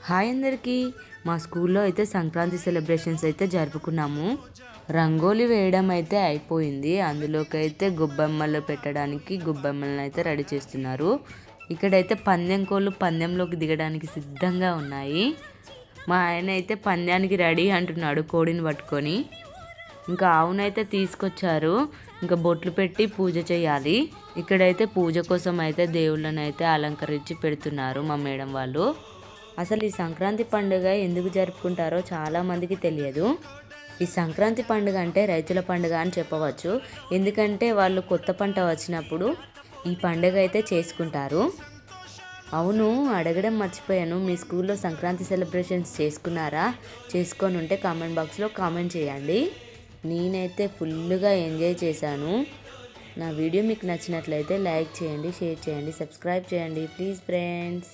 Hi అందరికీ. మా స్కూల్లో అయితే సంక్రాంతి సెలబ్రేషన్స్ అయితే జరుపుకున్నాము. రంగోలి వేయడం అయితే అయిపోయింది. అందులోకి అయితే గొబ్బెమ్మలు పెట్టడానికి గొబ్బెమ్మలను అయితే రెడీ చేస్తున్నారు. ఇక్కడైతే పందెం కోళ్ళు పందెంలోకి దిగడానికి సిద్ధంగా ఉన్నాయి. మా ఆయన అయితే పందెానికి రెడీ అంటున్నాడు కోడిని పట్టుకొని. ఇంకా ఆవునైతే తీసుకొచ్చారు. ఇంకా బొట్లు పెట్టి పూజ చేయాలి. ఇక్కడైతే పూజ కోసం అయితే దేవుళ్ళని అయితే అలంకరించి పెడుతున్నారు మా మేడం వాళ్ళు. అసలు ఈ సంక్రాంతి పండుగ ఎందుకు జరుపుకుంటారో చాలామందికి తెలియదు. ఈ సంక్రాంతి పండుగ అంటే రైతుల పండుగ అని చెప్పవచ్చు. ఎందుకంటే వాళ్ళు కొత్త పంట వచ్చినప్పుడు ఈ పండుగ అయితే చేసుకుంటారు. అవును, అడగడం మర్చిపోయాను, మీ స్కూల్లో సంక్రాంతి సెలబ్రేషన్స్ చేసుకున్నారా? చేసుకొని ఉంటే కామెంట్ బాక్స్లో కామెంట్ చేయండి. నేనైతే ఫుల్గా ఎంజాయ్ చేశాను. నా వీడియో మీకు నచ్చినట్లయితే లైక్ చేయండి, షేర్ చేయండి, సబ్స్క్రైబ్ చేయండి ప్లీజ్ ఫ్రెండ్స్.